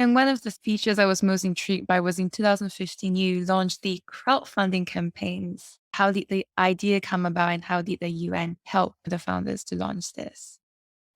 And one of the features I was most intrigued by was in 2015, you launched the crowdfunding campaigns. How did the idea come about and how did the UN help the founders to launch this?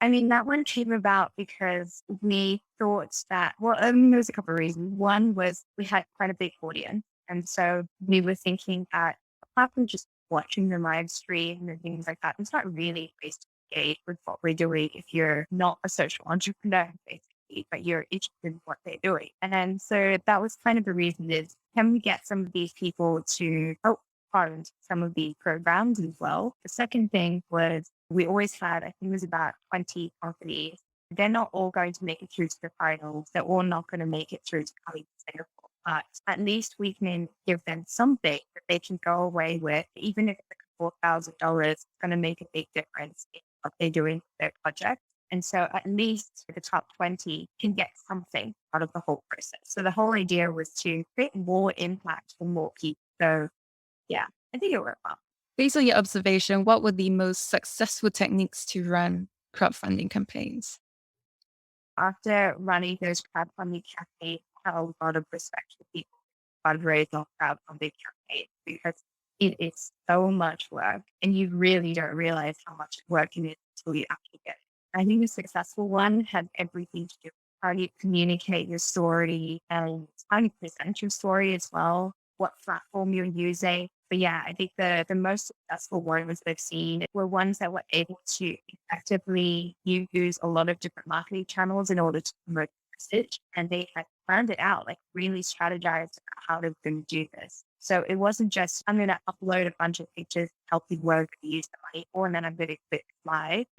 I mean, that one came about because we thought that, well, there was a couple of reasons. One was we had quite a big audience. And so we were thinking that apart from just watching the live stream and things like that, it's not really a place to engage with what we're doing if you're not a social entrepreneur, basically, but you're interested in what they're doing. And then so that was kind of the reason is can we get some of these people to help fund some of these programs as well? The second thing was we always had, I think it was about 20 companies. They're not all going to make it through to the finals. They're all not going to make it through to coming to Singapore. But at least we can give them something that they can go away with, even if it's like $4,000, it's going to make a big difference in what they're doing with their project. And so at least the top 20 can get something out of the whole process. So the whole idea was to create more impact for more people. So yeah, I think it worked well. Based on your observation, what were the most successful techniques to run crowdfunding campaigns? After running those crowdfunding campaigns, I had a lot of respect for people who fundraise on crowdfunding campaigns because it is so much work and you really don't realize how much work it is until you actually get it. I think the successful one had everything to do with how you communicate your story and how you present your story as well, what platform you're using. But yeah, I think the most successful ones I've seen were ones that were able to effectively use a lot of different marketing channels in order to promote the message. And they had planned it out, like really strategized how they were going to do this. So it wasn't just, I'm going to upload a bunch of pictures, help you work, use the money for, and then I'm going to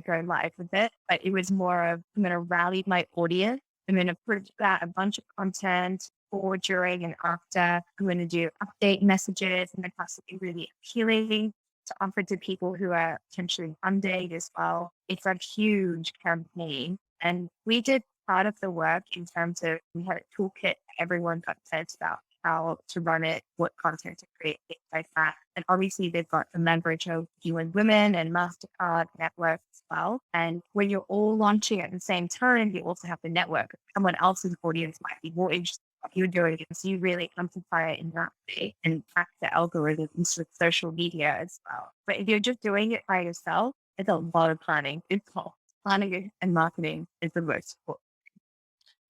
go live with it. But it was more of, I'm going to rally my audience. I'm going to put out a bunch of content before, during, and after. I'm going to do update messages and it has to be really appealing to offer to people who are potentially funded as well. It's a huge campaign. And we did part of the work in terms of we had a toolkit everyone got sent about how to run it, what content to create, things like that. And obviously they've got the leverage of UN Women and MasterCard network as well. And when you're all launching at the same time, you also have the network. Someone else's audience might be more interested in what you're doing. So you really amplify it in that way and track the algorithms with social media as well. But if you're just doing it by yourself, it's a lot of planning. It's all planning and marketing is the most important.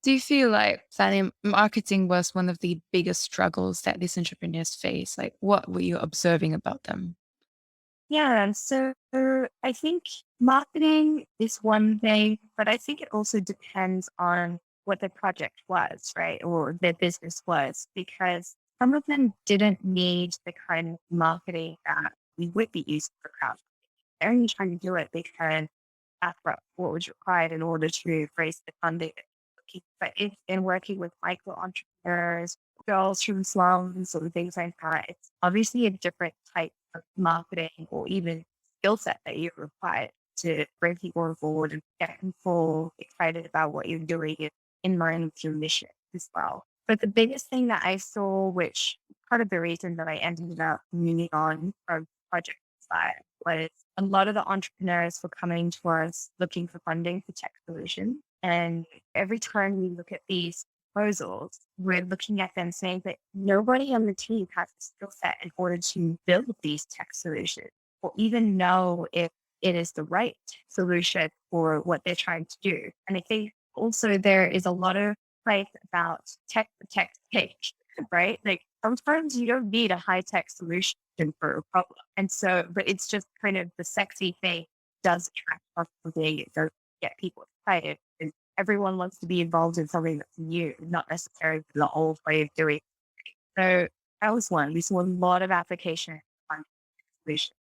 Do you feel like planning marketing was one of the biggest struggles that these entrepreneurs face? Like, what were you observing about them? Yeah, so I think marketing is one thing, but I think it also depends on what the project was, right? Or their business was, because some of them didn't need the kind of marketing that we would be using for crowdfunding. They're only trying to do it because that's what was required in order to raise the funding. But if in working with micro entrepreneurs, girls from slums or things like that, it's obviously a different type of marketing or even skill set that you require to bring people on board and get people excited about what you're doing and in line with your mission as well. But the biggest thing that I saw, which part of the reason that I ended up moving on from project side was a lot of the entrepreneurs were coming to us looking for funding for tech solutions. And every time we look at these proposals, we're looking at them saying that nobody on the team has the skill set in order to build these tech solutions or even know if it is the right solution for what they're trying to do. And I think also there is a lot of hype about tech for tech's sake, right? Like sometimes you don't need a high tech solution for a problem. And so, but it's just kind of the sexy thing does attract positivity. It does get people excited. And everyone wants to be involved in something that's new, not necessarily the old way of doing it. So that was one. We saw a lot of application on solutions.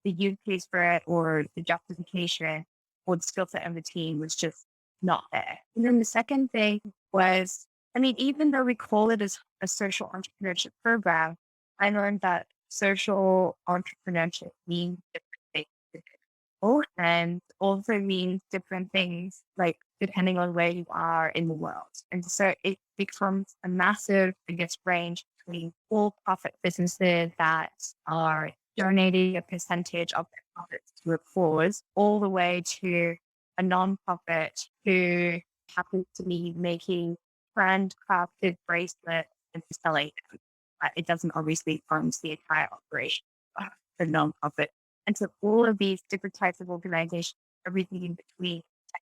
The use case for it or the justification or the skill set of the team was just not there. And then the second thing was, I mean, even though we call it as a social entrepreneurship program, I learned that social entrepreneurship means different things to different people and also means different things, like depending on where you are in the world. And so it becomes a massive, I guess, range between for profit businesses that are donating a percentage of their profits to a cause, all the way to a nonprofit who happens to be making handcrafted bracelet and selling them. It doesn't obviously fund the entire operation of the nonprofit. And so all of these different types of organizations, everything in between,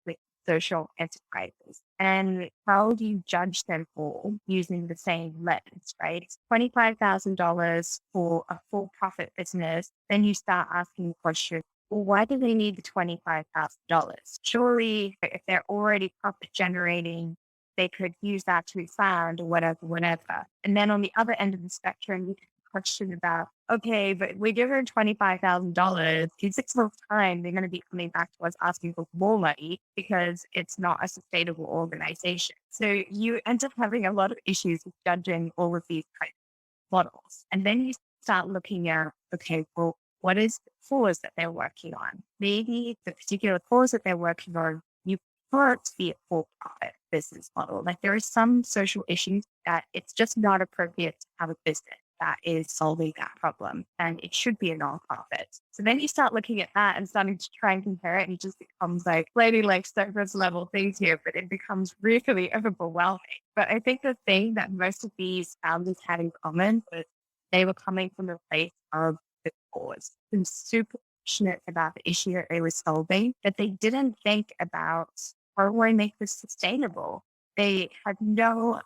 with social enterprises. And how do you judge them all using the same lens, right? It's $25,000 for a for profit business. Then you start asking the question, well, why do they need the $25,000? Surely, if they're already profit generating, they could use that to expand or whatever, whatever. And then on the other end of the spectrum, you can question about, okay, but we give her $25,000 in 6 months' time, they're going to be coming back to us asking for more money because it's not a sustainable organization. So you end up having a lot of issues with judging all of these types of models. And then you start looking at, okay, well, what is the cause that they're working on? Maybe the particular cause that they're working on, you can't be a for-profit business model. Like there are some social issues that it's just not appropriate to have a business that is solving that problem. And it should be a nonprofit. So then you start looking at that and starting to try and compare it, and it just becomes like slightly like surface level things here, but it becomes really overwhelming. But I think the thing that most of these founders had in common was they were coming from a place of the cause and super passionate about the issue that they were solving, but they didn't think about how do I make this sustainable? They had no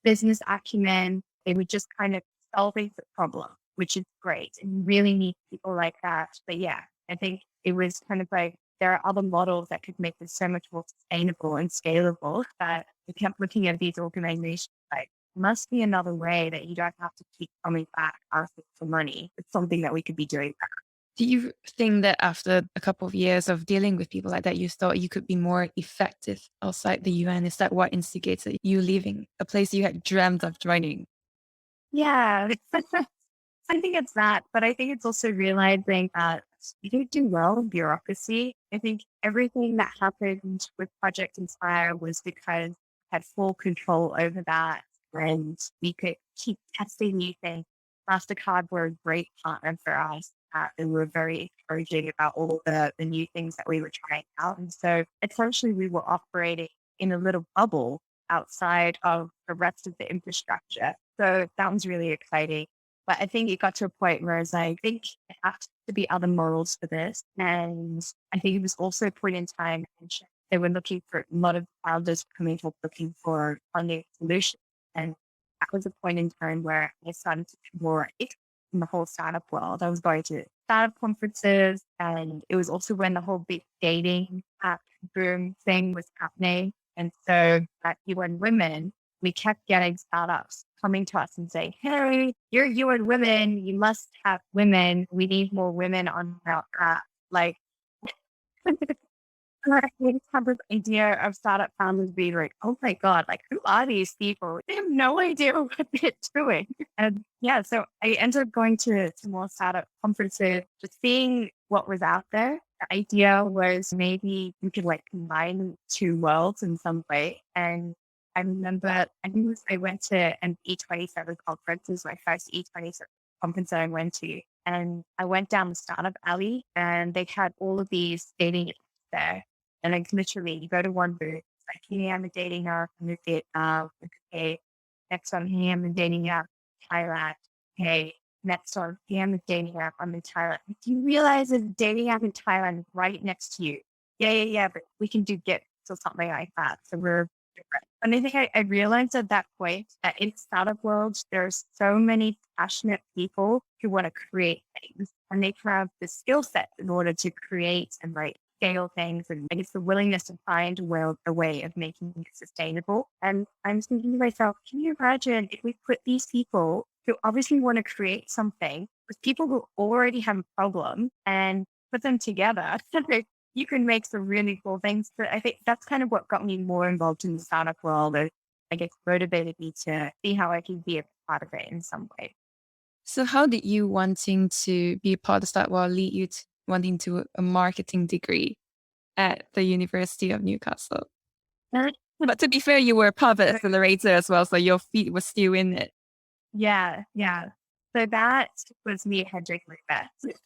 business acumen. They were just kind of solving the problem, which is great. And you really need people like that. But yeah, I think it was kind of like there are other models that could make this so much more sustainable and scalable that we kept looking at these organizations like, must be another way that you don't have to keep coming back asking for money. It's something that we could be doing better. Do you think that after a couple of years of dealing with people like that, you thought you could be more effective outside the UN? Is that what instigated you leaving a place you had dreamt of joining? Yeah, I think it's that, but I think it's also realizing that you don't do well in bureaucracy. I think everything that happened with Project Inspire was because I had full control over that and we could keep testing new things. MasterCard were a great partner for us. And were very encouraging about all the new things that we were trying out. And so essentially we were operating in a little bubble outside of the rest of the infrastructure. So that was really exciting. But I think it got to a point where I was like, I think there have to be other models for this. And I think it was also a point in time they were looking for a lot of founders coming up looking for funding solutions. And that was a point in time where I started to be more in the whole startup world. I was going to startup conferences, and it was also when the whole big dating app boom thing was happening. And so at UN Women, we kept getting startups coming to us and saying, hey, you're UN Women. You must have women. We need more women on our app. Like, I have this idea of startup founders being like, oh my God, like who are these people? They have no idea what they're doing. And yeah, so I ended up going to more startup conferences, just seeing what was out there. The idea was maybe we could like combine two worlds in some way. And I remember, I went to an E27 conference. It was my first E27 conference that I went to. And I went down the startup alley and they had all of these dating apps there. And like literally, you go to one booth, it's like, hey, I'm a dating app in Vietnam. Okay, next one, hey, I'm a dating app in Thailand. Hey, next one, hey, I'm a dating app. I'm in Thailand. Do you realize there's a dating app in Thailand right next to you? Yeah. But we can do Git or something like that. So we're different. And I think I realized at that point that in startup world, there's so many passionate people who want to create things and they have the skill set in order to create and like scale things. And I guess the willingness to find a way of making it sustainable. And I'm thinking to myself, can you imagine if we put these people who obviously want to create something with people who already have a problem and put them together? You can make some really cool things. But I think that's kind of what got me more involved in the startup world. Or I guess motivated me to see how I can be a part of it in some way. So, how did you wanting to be a part of that world lead you to wanting to a marketing degree at the University of Newcastle? But to be fair, you were a part of the accelerator as well, so your feet were still in it. Yeah. So that was me hedging my bets.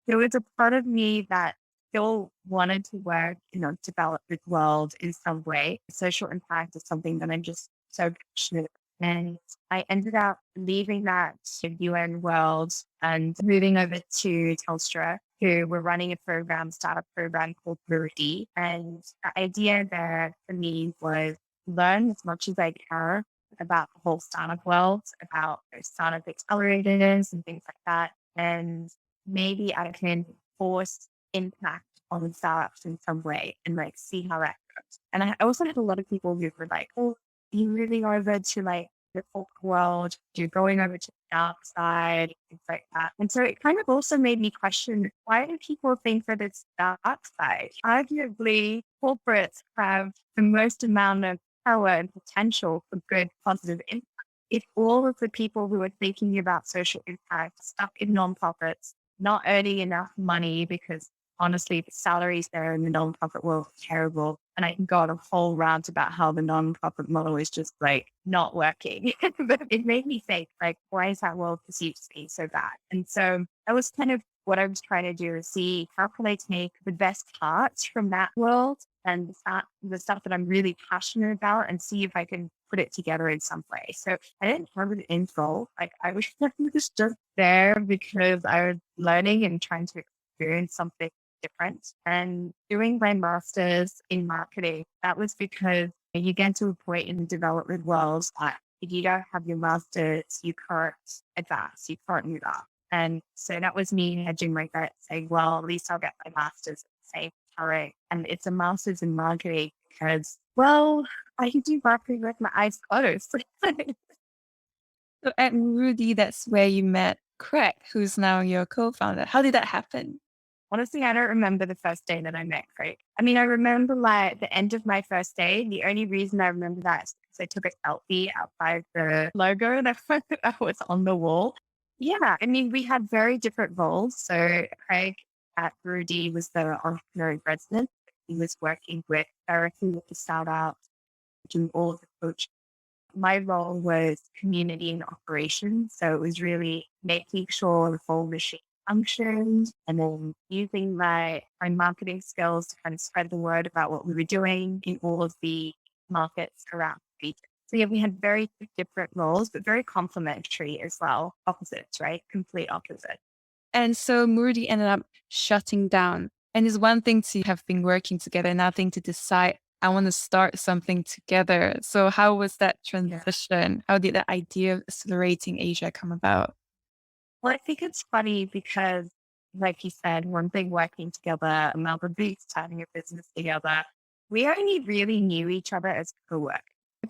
There was a part of me that still wanted to work in a development world in some way. Social impact is something that I'm just so passionate about. And I ended up leaving that UN world and moving over to Telstra, who were running a program, startup program called muru-D. And the idea there for me was learn as much as I can about the whole startup world, about startup accelerators and things like that. And maybe I can force impact on startups in some way and like see how that goes. And I also had a lot of people who were like, oh, you're moving over to like the corporate world, you're going over to the dark side, things like that. And so it kind of also made me question, why do people think that it's dark side? Arguably, corporates have the most amount of power and potential for good, positive impact. If all of the people who are thinking about social impact stuck in nonprofits, not earning enough money because honestly, the salaries there in the nonprofit world are terrible. And I can go on a whole rant about how the nonprofit model is just like not working. But it made me think, like, why is that world perceived to be so bad? And so that was kind of what I was trying to do is see how can I take the best parts from that world and the stuff that I'm really passionate about and see if I can put it together in some way. So I didn't have an end goal. Like I was just there because I was learning and trying to experience something different. And doing my master's in marketing, that was because you get to a point in the development world that if you don't have your master's, you can't advance, you can't move up. And so that was me hedging my bet, saying, well, at least I'll get my master's at the same time. And it's a master's in marketing because, well, I can do marketing with my eyes closed. So at muru-D, that's where you met Craig, who's now your co-founder. How did that happen? Honestly, I don't remember the first day that I met Craig. I mean, I remember like the end of my first day. The only reason I remember that is because I took a selfie outside the logo that was on the wall. Yeah, I mean, we had very different roles. So Craig at muru-D was the entrepreneur president. He was working with directly with the startup, doing all of the coaching. My role was community and operations. So it was really making sure the whole machine functioned and then using my marketing skills to kind of spread the word about what we were doing in all of the markets around the region. So yeah, we had very different roles, but very complementary as well. Opposites, right? Complete opposite. And so muru-D ended up shutting down. And it's one thing to have been working together, another thing to decide, I want to start something together. So how was that Yeah. transition? How did the idea of accelerating Asia come about? Well, I think it's funny because, like you said, one thing working together, another big starting a business together, we only really knew each other as co-workers.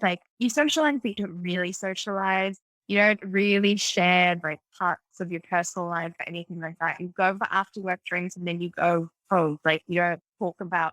Like you socialize, but you don't really socialize. You don't really share like parts of your personal life or anything like that. You go for after work drinks and then you go home. Like you don't talk about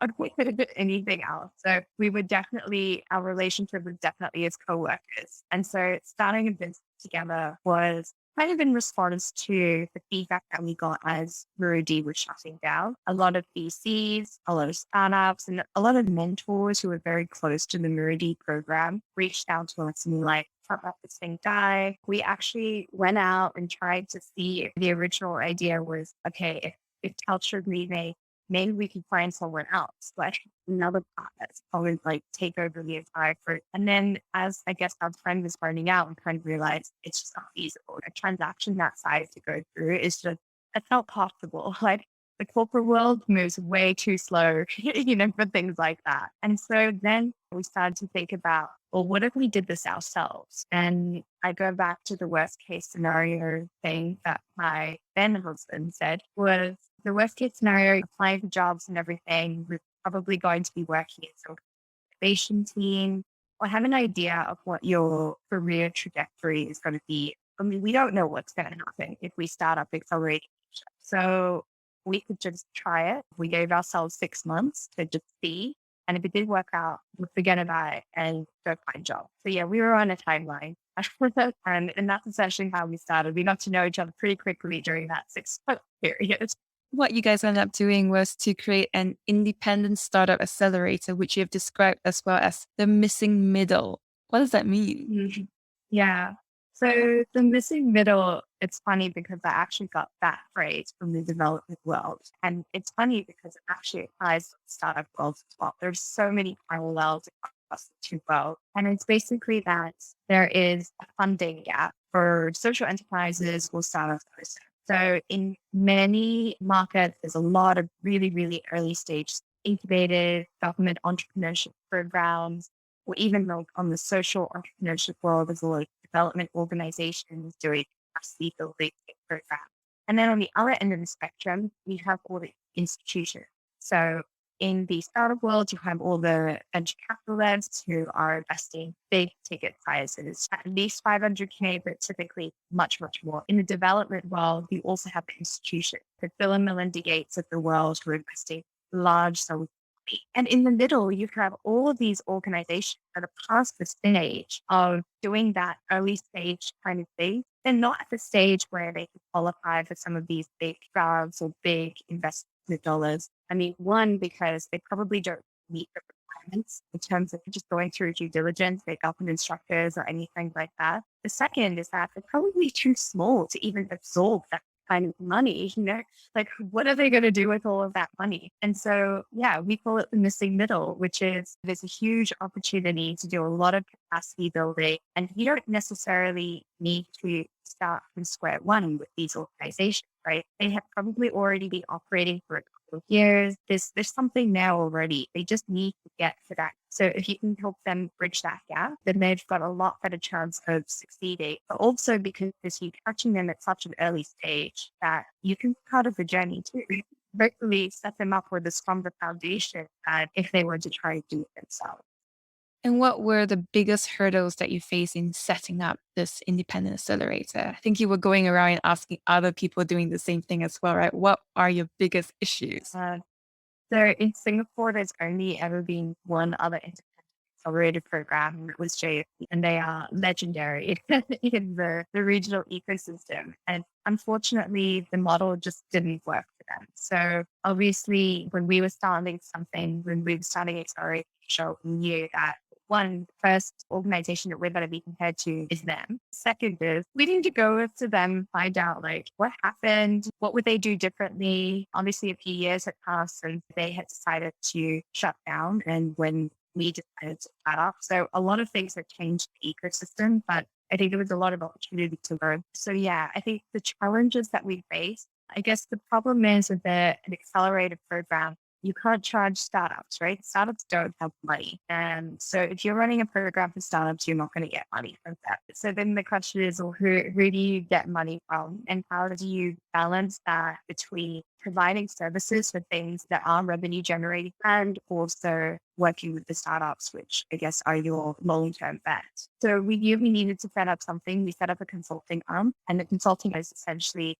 anything else. So we were definitely, our relationship was definitely as co-workers. And so starting a business together was kind of in response to the feedback that we got as muru-D was shutting down. A lot of VCs, a lot of startups, and a lot of mentors who were very close to the muru-D program reached out to us and were like, can't let this thing die. We actually went out and tried to see if the original idea was, okay, if Telstra leaving, maybe we could find someone else, like another partner to probably like take over the entire group. And then as I guess our friend was burning out and kind of realized it's just not feasible. A transaction that size to go through is just, it's not possible. Like the corporate world moves way too slow, for things like that. And so then we started to think about, well, what if we did this ourselves? And I go back to the worst case scenario thing that my then husband said was the worst case scenario, applying for jobs and everything. We're probably going to be working in some innovation team or have an idea of what your career trajectory is going to be. I mean, we don't know what's going to happen if we start up accelerating. So we could just try it. We gave ourselves 6 months to just see. And if it did work out, we'll forget about it and go find a job. So yeah, we were on a timeline. And that's essentially how we started. We got to know each other pretty quickly during that 6 month period. What you guys ended up doing was to create an independent startup accelerator, which you have described as well as the missing middle. What does that mean? Yeah. So the missing middle, it's funny because I actually got that phrase from the development world. And it's funny because it actually applies to the startup world as well. There's so many parallels across the two worlds. And it's basically that there is a funding gap for social enterprises or startups. So in many markets, there's a lot of really, really early stage incubated government entrepreneurship programs, or even like on the social entrepreneurship world, there's a lot of development organizations doing capacity building programs. And then on the other end of the spectrum, we have all the institutions. So in the startup world, you have all the venture capitalists who are investing big ticket sizes, at least 500K, but typically much, much more. In the development world, you also have institutions, the Bill and Melinda Gates of the world who are investing large sums. And in the middle, you have all of these organizations that are past the stage of doing that early stage kind of thing. They're not at the stage where they can qualify for some of these big grants or big investment dollars. I mean, one, because they probably don't meet the requirements in terms of just going through due diligence, their government structures or anything like that. The second is that they're probably too small to even absorb that kind of money, like what are they going to do with all of that money? And so, yeah, we call it the missing middle, which is there's a huge opportunity to do a lot of capacity building. And you don't necessarily need to start from square one with these organizations, right? They have probably already been operating for a couple of years. There's something now already. They just need to get to that. So if you can help them bridge that gap, then they've got a lot better chance of succeeding. But also because you're catching them at such an early stage that you can be part of the journey too. Hopefully set them up with a stronger foundation than if they were to try to do it themselves. And what were the biggest hurdles that you faced in setting up this independent accelerator? I think you were going around and asking other people doing the same thing as well, right? What are your biggest issues? Uh, so in Singapore, there's only ever been one other independent accelerator program, and it was JFP, and they are legendary in the regional ecosystem. And unfortunately, the model just didn't work for them. So obviously, when we were starting Accelerator Show, we knew that one, first organization that we're going to be compared to is them. Second is we need to go to them, find out like what happened, what would they do differently. Obviously, a few years had passed and they had decided to shut down. And when we decided to start up, so a lot of things have changed the ecosystem, but I think there was a lot of opportunity to learn. So yeah, I think the challenges that we face, I guess the problem is with an accelerator program, you can't charge startups, right? Startups don't have money. And so if you're running a program for startups, you're not going to get money from that. So then the question is, well, who do you get money from? And how do you balance that between providing services for things that are revenue generating and also working with the startups, which I guess are your long-term bets. So we knew we needed to set up something. We set up a consulting arm, and the consulting is essentially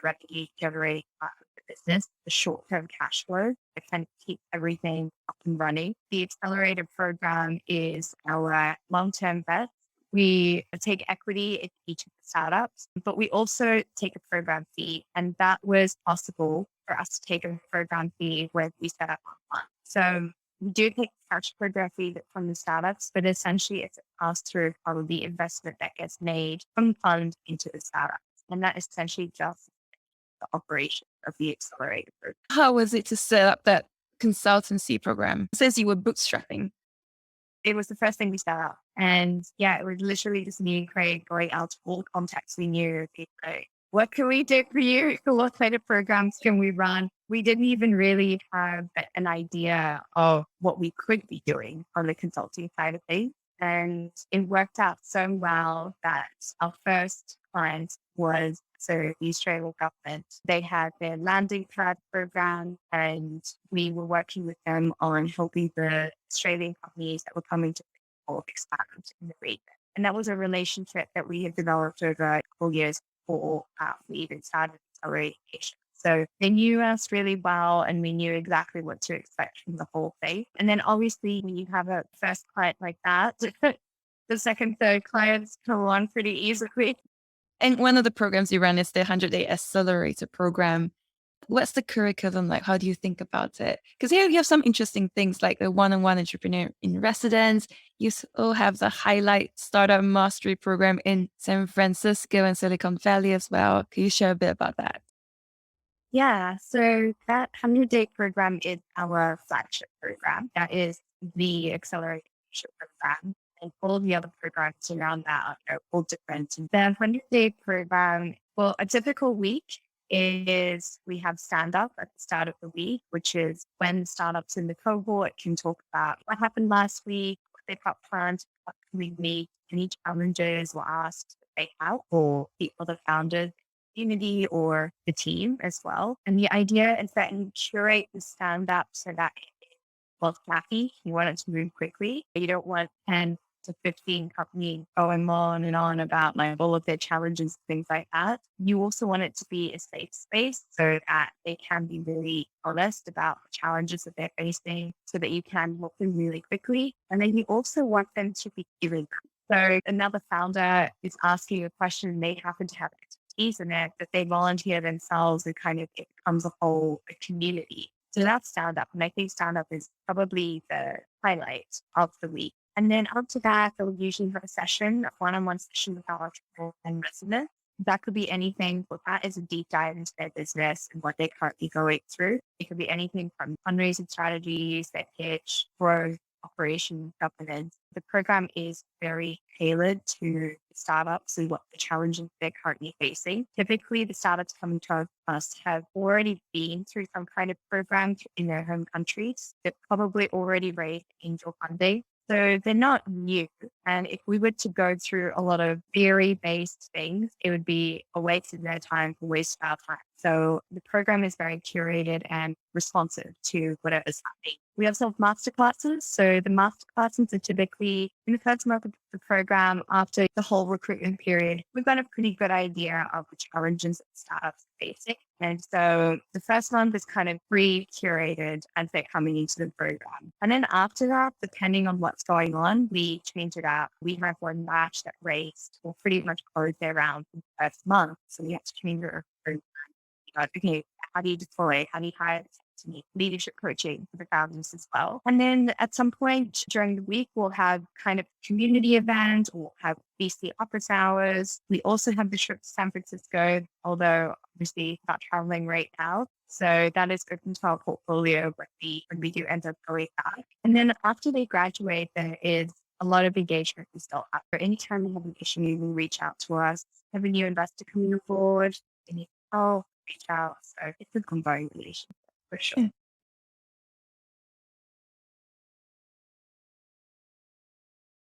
revenue generating part of the business, the short-term cash flow that kind of keep everything up and running. The accelerator program is our long-term bet. We take equity in each of the startups, but we also take a program fee. And that was possible for us to take a program fee when we set up one. So we do take a cash program fee from the startups, but essentially it's a pass-through of the investment that gets made from the fund into the startup. And that is essentially just the operation of the accelerator program. How was it to set up that consultancy program? It says you were bootstrapping. It was the first thing we set up. And yeah, it was literally just me and Craig going out to all contacts we knew. Like, what can we do for you? What kind of programs can we run? We didn't even really have an idea of what we could be doing on the consulting side of things. And it worked out so well that our first client was the Australian government. They had their landing pad program, and we were working with them on helping the Australian companies that were coming to expand in the region. And that was a relationship that we had developed over a couple years before we even started acceleration. So they knew us really well, and we knew exactly what to expect from the whole thing. And then obviously when you have a first client like that, the second, third clients come on pretty easily. And one of the programs you run is the 100-day accelerator program. What's the curriculum like? How do you think about it? Because here you have some interesting things like the one-on-one entrepreneur in residence. You still have the highlight startup mastery program in San Francisco and Silicon Valley as well. Can you share a bit about that? Yeah, so that 100-day program is our flagship program. That is the accelerator program. And all the other programs around that are all different. The 100-day program, well, a typical week is we have stand up at the start of the week, which is when startups in the cohort can talk about what happened last week, what they've got planned for the upcoming week, any challenges or asks that they have, or the other founders community or the team as well. And the idea is that you curate the stand up so that it's well snappy. You want it to move quickly. You don't want 10 to 15 companies going on and on about like all of their challenges, things like that. You also want it to be a safe space so that they can be really honest about the challenges that they're facing so that you can help them really quickly. And then you also want them to be given. So another founder is asking a question, they happen to have expertise in it, that they volunteer themselves and kind of it becomes a community. So that's stand up. And I think stand up is probably the highlight of the week. And then after that, they'll usually have a session, a one-on-one session with our entrepreneur and resident. That could be anything, but that is a deep dive into their business and what they're currently going through. It could be anything from fundraising strategies, their pitch, growth, operation, governance. The program is very tailored to startups and what the challenges they're currently facing. Typically, the startups coming to us have already been through some kind of program in their home countries. They've probably already raised angel funding. So they're not new. And if we were to go through a lot of theory-based things, it would be a waste of their time, a waste of our time. So the program is very curated and responsive to whatever's happening. We also have masterclasses. So the masterclasses are typically in the first month of the program after the whole recruitment period. We've got a pretty good idea of the challenges that startups are facing. And so the first month is kind of pre-curated as they're coming into the program. And then after that, depending on what's going on, we change it up. We have one batch that raised or pretty much closed their round in the first month. So we have to change our program. Okay, how do you deploy? How do you hire to need leadership coaching for the founders as well? And then at some point during the week, we'll have kind of community event or have VC office hours. We also have the trip to San Francisco, although obviously not traveling right now. So that is open to our portfolio when we do end up going back. And then after they graduate, there is a lot of engagement we still have. Anytime we have an issue, you can reach out to us. Have a new investor coming aboard, they need help, reach out. So it's a combined relationship for sure.